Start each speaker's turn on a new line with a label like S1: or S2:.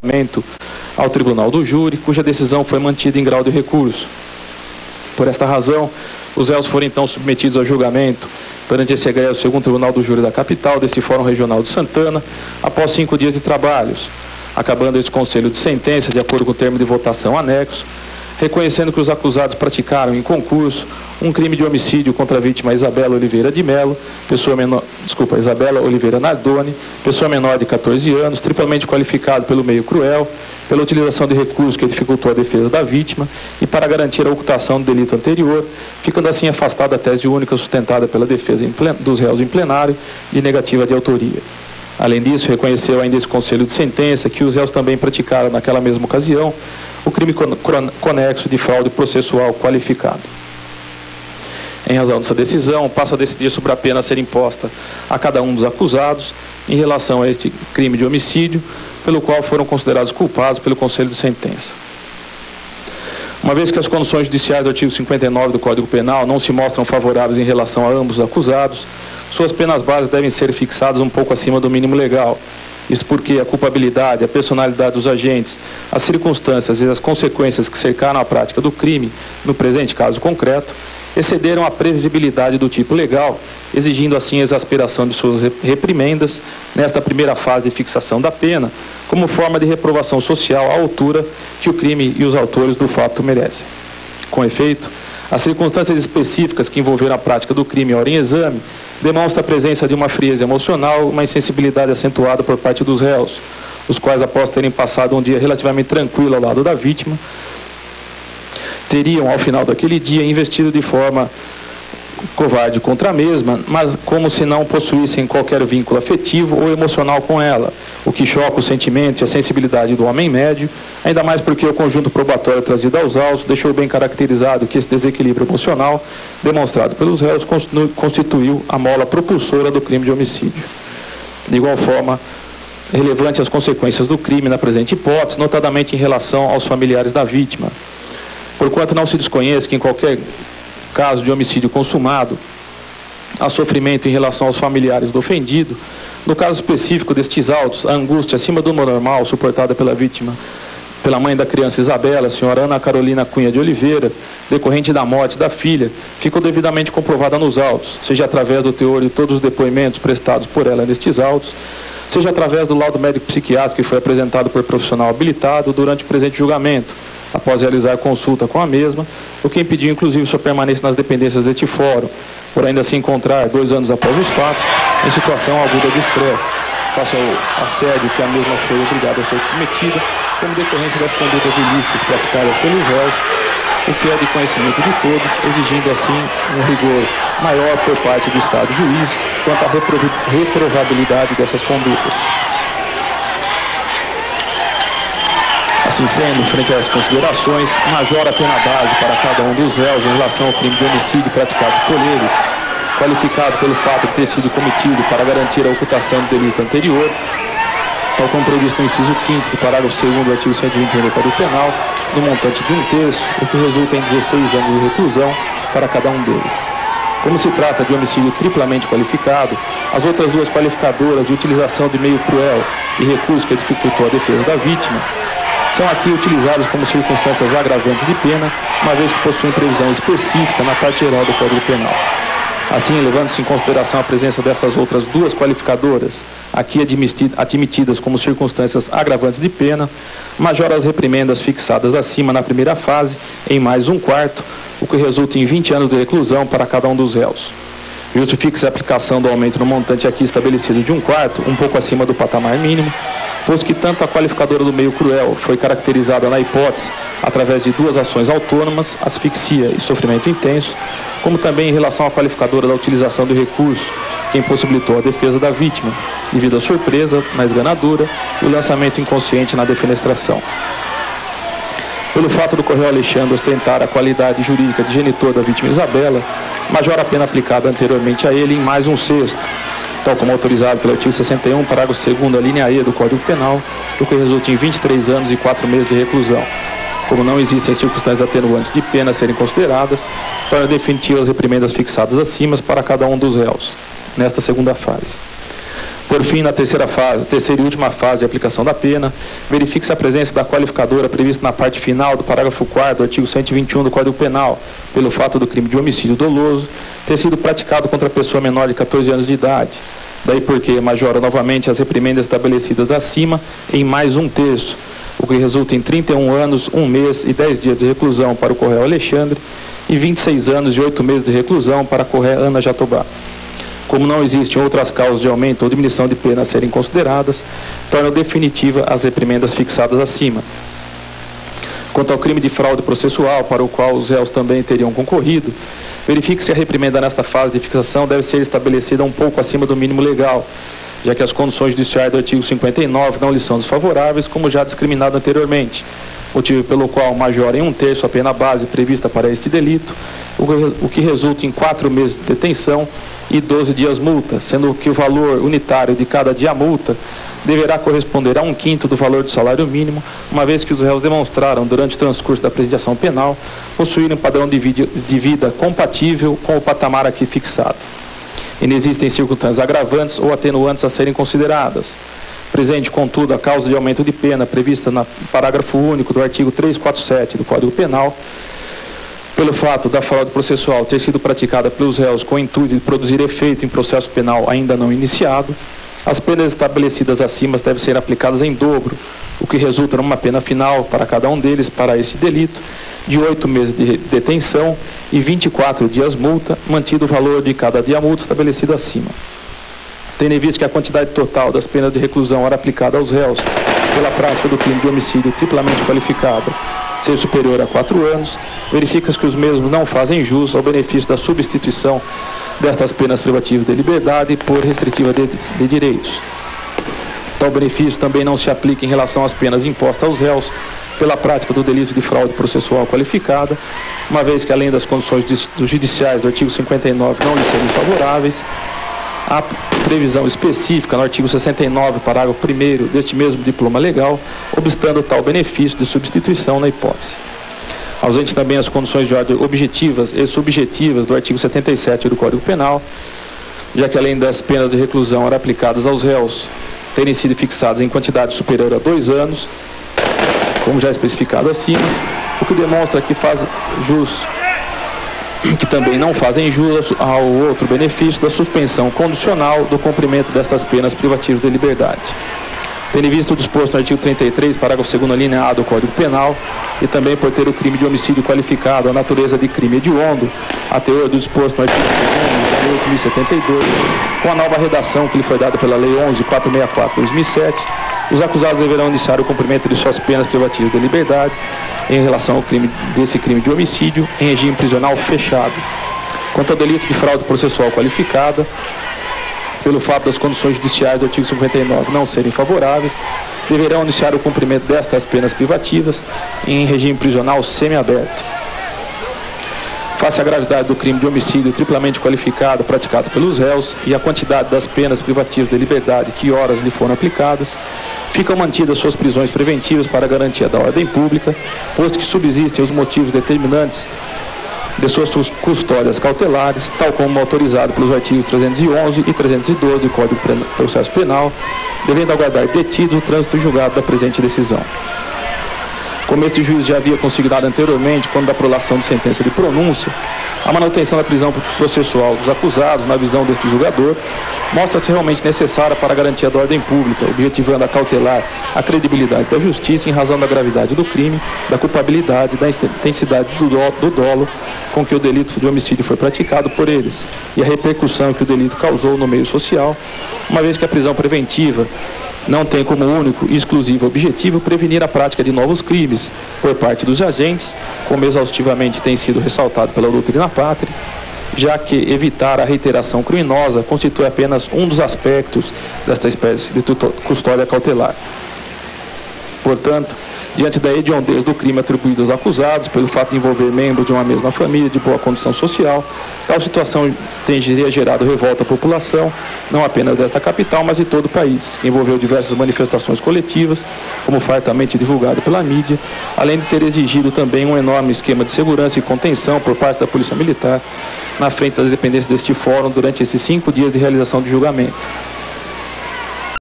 S1: julgamento ao Tribunal do Júri, cuja decisão foi mantida em grau de recurso. Por esta razão, os réus foram então submetidos ao julgamento perante esse egresso segundo Tribunal do Júri da capital, deste Fórum Regional de Santana, após 5 dias de trabalhos, acabando esse conselho de sentença, de acordo com o termo de votação anexo, reconhecendo que os acusados praticaram em concurso um crime de homicídio contra a vítima Isabela Oliveira de Melo, Isabela Oliveira Nardoni, pessoa menor de 14 anos, triplamente qualificado pelo meio cruel, pela utilização de recursos que dificultou a defesa da vítima e para garantir a ocultação do delito anterior, ficando assim afastada a tese única sustentada pela defesa dos réus em plenário de negativa de autoria. Além disso, reconheceu ainda esse conselho de sentença que os réus também praticaram naquela mesma ocasião o crime conexo de fraude processual qualificado. Em razão dessa decisão, passa a decidir sobre a pena a ser imposta a cada um dos acusados em relação a este crime de homicídio, pelo qual foram considerados culpados pelo Conselho de Sentença. Uma vez que as condições judiciais do artigo 59 do Código Penal não se mostram favoráveis em relação a ambos os acusados, suas penas básicas devem ser fixadas um pouco acima do mínimo legal. Isso porque a culpabilidade, a personalidade dos agentes, as circunstâncias e as consequências que cercaram a prática do crime, no presente caso concreto, excederam a previsibilidade do tipo legal, exigindo assim a exasperação de suas reprimendas nesta primeira fase de fixação da pena, como forma de reprovação social à altura que o crime e os autores do fato merecem. Com efeito, as circunstâncias específicas que envolveram a prática do crime ora em exame demonstram a presença de uma frieza emocional, uma insensibilidade acentuada por parte dos réus, os quais, após terem passado um dia relativamente tranquilo ao lado da vítima, teriam, ao final daquele dia, investido de forma covarde contra a mesma, mas como se não possuíssem qualquer vínculo afetivo ou emocional com ela, o que choca os sentimentos e a sensibilidade do homem médio, ainda mais porque o conjunto probatório trazido aos autos deixou bem caracterizado que esse desequilíbrio emocional, demonstrado pelos réus, constituiu a mola propulsora do crime de homicídio. De igual forma, relevante as consequências do crime na presente hipótese, notadamente em relação aos familiares da vítima. Porquanto não se desconhece que em qualquer caso de homicídio consumado, há sofrimento em relação aos familiares do ofendido. No caso específico destes autos, a angústia acima do normal suportada pela vítima, pela mãe da criança Isabela, a senhora Ana Carolina Cunha de Oliveira, decorrente da morte da filha, ficou devidamente comprovada nos autos, seja através do teor de todos os depoimentos prestados por ela nestes autos, seja através do laudo médico-psiquiátrico que foi apresentado por profissional habilitado durante o presente julgamento, após realizar consulta com a mesma, o que impediu inclusive sua permanência nas dependências deste fórum, por ainda se encontrar 2 anos após os fatos, em situação aguda de estresse, face ao assédio que a mesma foi obrigada a ser submetida, como decorrência das condutas ilícitas praticadas pelos réus, o que é de conhecimento de todos, exigindo assim um rigor maior por parte do Estado juiz quanto à reprovabilidade dessas condutas. Assim sendo, frente às considerações, majora a pena base para cada um dos réus em relação ao crime de homicídio praticado por eles, qualificado pelo fato de ter sido cometido para garantir a ocultação do delito anterior, tal como previsto no inciso 5º do parágrafo 2º do artigo 121 do Código Penal, no montante de 1/3, o que resulta em 16 anos de reclusão para cada um deles. Como se trata de homicídio triplamente qualificado, as outras 2 qualificadoras de utilização de meio cruel e recurso que dificultou a defesa da vítima são aqui utilizadas como circunstâncias agravantes de pena, uma vez que possuem previsão específica na parte geral do Código Penal. Assim, levando-se em consideração a presença dessas outras 2 qualificadoras, aqui admitidas como circunstâncias agravantes de pena, majora as reprimendas fixadas acima na primeira fase em mais 1/4, o que resulta em 20 anos de reclusão para cada um dos réus. Justifica-se a aplicação do aumento no montante aqui estabelecido de 1/4, um pouco acima do patamar mínimo, pois que tanto a qualificadora do meio cruel foi caracterizada na hipótese através de 2 ações autônomas, asfixia e sofrimento intenso, como também em relação à qualificadora da utilização do recurso, que impossibilitou a defesa da vítima, devido à surpresa na esganadura e o lançamento inconsciente na defenestração. Pelo fato do Correio Alexandre ostentar a qualidade jurídica de genitor da vítima Isabela, majora a pena aplicada anteriormente a ele em mais 1/6, tal como autorizado pelo artigo 61, parágrafo 2º, a linha E do Código Penal, o que resulta em 23 anos e 4 meses de reclusão. Como não existem circunstâncias atenuantes de pena a serem consideradas, torna definitivas as reprimendas fixadas acima para cada um dos réus, nesta segunda fase. Por fim, na terceira e última fase de aplicação da pena, verifique-se a presença da qualificadora prevista na parte final do parágrafo 4º do artigo 121 do Código Penal, pelo fato do crime de homicídio doloso ter sido praticado contra a pessoa menor de 14 anos de idade. Daí porque majora novamente as reprimendas estabelecidas acima em mais 1/3, o que resulta em 31 anos, 1 mês e 10 dias de reclusão para o Corréu Alexandre e 26 anos e 8 meses de reclusão para a Corréu Ana Jatobá. Como não existem outras causas de aumento ou diminuição de pena a serem consideradas, torna definitiva as reprimendas fixadas acima. Quanto ao crime de fraude processual, para o qual os réus também teriam concorrido, verifique se a reprimenda nesta fase de fixação deve ser estabelecida um pouco acima do mínimo legal, já que as condições judiciais do artigo 59 não lhes são desfavoráveis, como já discriminado anteriormente, motivo pelo qual majora em 1/3 a pena base prevista para este delito, o que resulta em 4 meses de detenção e 12 dias multa, sendo que o valor unitário de cada dia multa deverá corresponder a 1/5 do valor do salário mínimo, uma vez que os réus demonstraram, durante o transcurso da apresentação penal, possuírem um padrão de vida compatível com o patamar aqui fixado. E não existem circunstâncias agravantes ou atenuantes a serem consideradas. Presente, contudo, a causa de aumento de pena prevista no parágrafo único do artigo 347 do Código Penal, pelo fato da fraude processual ter sido praticada pelos réus com o intuito de produzir efeito em processo penal ainda não iniciado, as penas estabelecidas acima devem ser aplicadas em dobro, o que resulta numa pena final para cada um deles para esse delito de 8 meses de detenção e 24 dias multa, mantido o valor de cada dia multa estabelecido acima. Tendo em vista que a quantidade total das penas de reclusão era aplicada aos réus pela prática do crime de homicídio triplamente qualificado ser superior a 4 anos, verifica-se que os mesmos não fazem jus ao benefício da substituição destas penas privativas de liberdade por restritiva de direitos. Tal benefício também não se aplica em relação às penas impostas aos réus pela prática do delito de fraude processual qualificada, uma vez que, além das condições judiciais do artigo 59 não lhes serem favoráveis, há previsão específica no artigo 69, parágrafo 1º deste mesmo diploma legal, obstando tal benefício de substituição na hipótese. Ausente também as condições de ordem objetivas e subjetivas do artigo 77 do Código Penal, já que além das penas de reclusão eram aplicadas aos réus terem sido fixadas em quantidade superior a 2 anos, como já especificado acima, o que demonstra que também não fazem jus ao outro benefício da suspensão condicional do cumprimento destas penas privativas de liberdade. Tendo visto o disposto no artigo 33, parágrafo 2º, linha A do Código Penal, e também por ter o crime de homicídio qualificado a natureza de crime hediondo, a teor do disposto no artigo 2º, de 8.072, com a nova redação que lhe foi dada pela Lei 11.464/2007, os acusados deverão iniciar o cumprimento de suas penas privativas de liberdade em relação ao crime de homicídio em regime prisional fechado. Quanto ao delito de fraude processual qualificada, pelo fato das condições judiciais do artigo 59 não serem favoráveis, deverão iniciar o cumprimento destas penas privativas em regime prisional semiaberto. Face à gravidade do crime de homicídio triplamente qualificado praticado pelos réus e a quantidade das penas privativas de liberdade que horas lhe foram aplicadas, ficam mantidas suas prisões preventivas para a garantia da ordem pública, posto que subsistem os motivos determinantes de suas custódias cautelares, tal como autorizado pelos artigos 311 e 312 do Código de Processo Penal, devendo aguardar detido o trânsito julgado da presente decisão. Como este juiz já havia consignado anteriormente, quando da prolação de sentença de pronúncia, a manutenção da prisão processual dos acusados, na visão deste julgador, mostra-se realmente necessária para a garantia da ordem pública, objetivando a cautelar a credibilidade da justiça em razão da gravidade do crime, da culpabilidade, da intensidade do dolo com que o delito de homicídio foi praticado por eles e a repercussão que o delito causou no meio social, uma vez que a prisão preventiva não tem como único e exclusivo objetivo prevenir a prática de novos crimes por parte dos agentes, como exaustivamente tem sido ressaltado pela doutrina pátria, já que evitar a reiteração criminosa constitui apenas um dos aspectos desta espécie de custódia cautelar. Portanto, diante da hediondez do crime atribuído aos acusados, pelo fato de envolver membros de uma mesma família de boa condição social, tal situação teria gerado revolta à população, não apenas desta capital, mas de todo o país, que envolveu diversas manifestações coletivas, como fartamente divulgado pela mídia, além de ter exigido também um enorme esquema de segurança e contenção por parte da Polícia Militar, na frente das dependências deste fórum durante esses 5 dias de realização de julgamento.